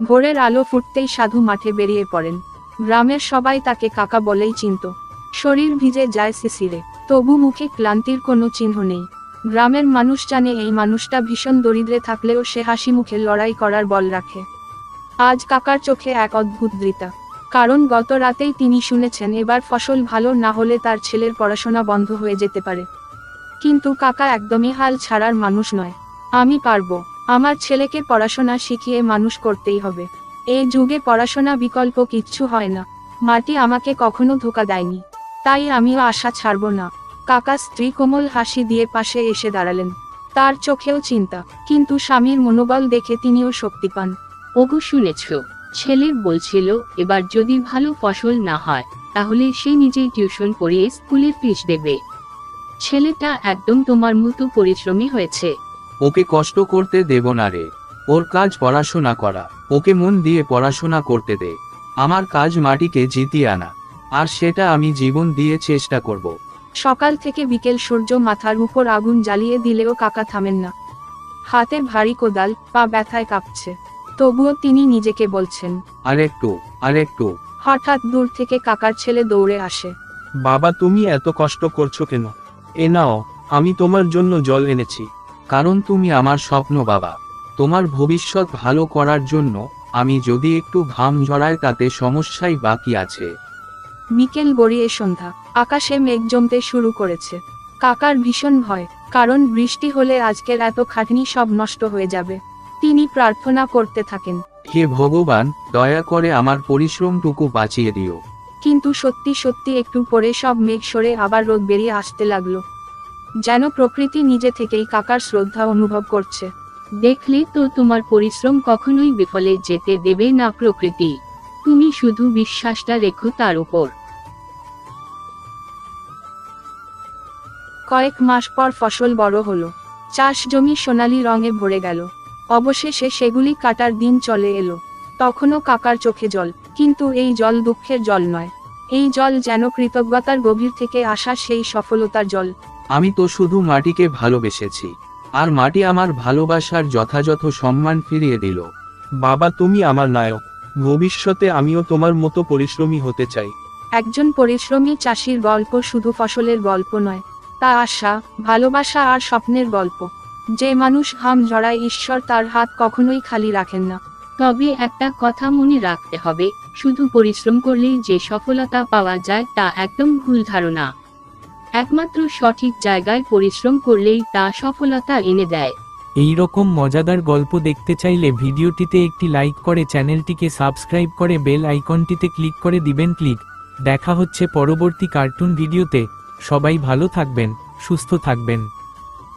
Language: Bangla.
ভোরের আলো ফুটতেই সাধু মাঠে বেরিয়ে পড়েন। গ্রামের সবাই তাকে কাকা বলেই চিনত। শরীর ভিজে যায় শিশিরে, তবু মুখে ক্লান্তির কোনো চিহ্ন নেই। গ্রামের মানুষ জানে এই মানুষটা ভীষণ দরিদ্রে থাকলেও সে হাসি মুখে লড়াই করার বল রাখে। আজ কাকার চোখে এক অদ্ভুত দৃতা, কারণ গত রাতেই তিনি শুনেছেন এবার ফসল ভালো না হলে তার ছেলের পড়াশোনা বন্ধ হয়ে যেতে পারে। কিন্তু কাকা একদমই হাল ছাড়ার মানুষ নয়। আমি পারবো, আমার ছেলেকে পড়াশোনা শিখিয়ে মানুষ করতেই হবে। এই যুগে পড়াশোনা বিকল্প কিচ্ছু হয় না। মাটি আমাকে কখনো ধোঁকা দেয়নি, তাই আমিও আশা ছাড়ব না। কাকা স্ত্রী কোমল হাসি দিয়ে পাশে এসে দাঁড়ালেন। তার চোখেও চিন্তা, কিন্তু স্বামীর মনোবল দেখে তিনিও শক্তি পান। ওগো শুনেছ, ছেলে বলছিল এবার যদি ভালো ফসল না হয় তাহলে সে নিজেই টিউশন পড়িয়ে স্কুলের ফিস দেবে। ছেলেটা একদম তোমার মতো পরিশ্রমী হয়েছে। ওকে কষ্ট করতে দেব না রে, ওর কাজ পড়াশোনা করা। ওকে মন দিয়ে পড়াশোনা করতে দে। আমার কাজ মাটিকে জিতিয়ে আনা, আর সেটা আমি জীবন দিয়ে চেষ্টা করব। সকাল থেকে বিকেল সূর্য মাথার উপর আগুন জ্বালিয়ে দিলেও কাকা থামেন না। হাতে ভারী কোদাল, পা ব্যথায় কাঁপছে, তবুও তিনি নিজেকে বলছেন আরেকটু। হঠাৎ দূর থেকে কাকার ছেলে দৌড়ে আসে। বাবা, তুমি এত কষ্ট করছো কেন? এ নাও, আমি তোমার জন্য জল এনেছি। কারণ তুমি আমার স্বপ্ন বাবা, তোমার ভবিষ্যৎ ভালো করার জন্য। আমি যদি একটু ঘাম ঝরাই তাতে সমস্যাই বাকি আছে। বিকেল গড়িয়ে সন্ধ্যা, আকাশে মেঘ জমতে শুরু করেছে। কাকার ভীষণ ভয়, কারণ বৃষ্টি হলে আজকের এত খাটনি সব নষ্ট হয়ে যাবে। তিনি প্রার্থনা করতে থাকেন, হে ভগবান, দয়া করে আমার পরিশ্রমটুকু বাঁচিয়ে দিও। কিন্তু সত্যি সত্যি একটু পরে সব মেঘ সরে আবার রোদ বেরিয়ে আসতে লাগলো। যেন প্রকৃতি নিজে থেকেই কাকার শ্রদ্ধা অনুভব করছে। দেখলে তো, তোমার পরিশ্রম কখনোই বিফলে যেতে দেবে না প্রকৃতি। তুমি শুধু বিশ্বাসটা রেখো তার উপর। কয়েক মাস পর ফসল বড় হলো। চাষ জমি সোনালী রঙে ভরে গেল। অবশেষে সেগুলি কাটার দিন চলে এলো। তখনও কাকার চোখে জল, কিন্তু এই জল দুঃখের জল নয়। এই জল যেন কৃতজ্ঞতার গভীর থেকে আসা সেই সফলতার জল। আমি তো শুধু মাটিকে ভালোবেসেছি, আর মাটি আমার ভালোবাসার যথাযথ সম্মান ফিরিয়ে দিল। বাবা, তুমি আমার নায়ক। ভবিষ্যতে আমিও তোমার মতো পরিশ্রমী হতে চাই। একজন পরিশ্রমী চাষির গল্প শুধু ফসলের গল্প নয়, তা আশা, ভালোবাসা আর স্বপ্নের গল্প। যে মানুষ ঘাম ঝরায়, ঈশ্বর তার হাত কখনোই খালি রাখেন না। তবে একটা কথা মনে রাখতে হবে, শুধু পরিশ্রম করলেই যে সফলতা পাওয়া যায় তা একদম ভুল ধারণা। একমাত্র সঠিক জায়গায় পরিশ্রম করলেই তা সফলতা এনে দেয়। এই রকম মজাদার গল্প দেখতে চাইলে ভিডিওটিতে একটি লাইক করে চ্যানেলটিকে সাবস্ক্রাইব করে বেল আইকনটিতে ক্লিক করে দিবেন ক্লিক। দেখা হচ্ছে পরবর্তী কার্টুন ভিডিওতে। সবাই ভালো থাকবেন, সুস্থ থাকবেন।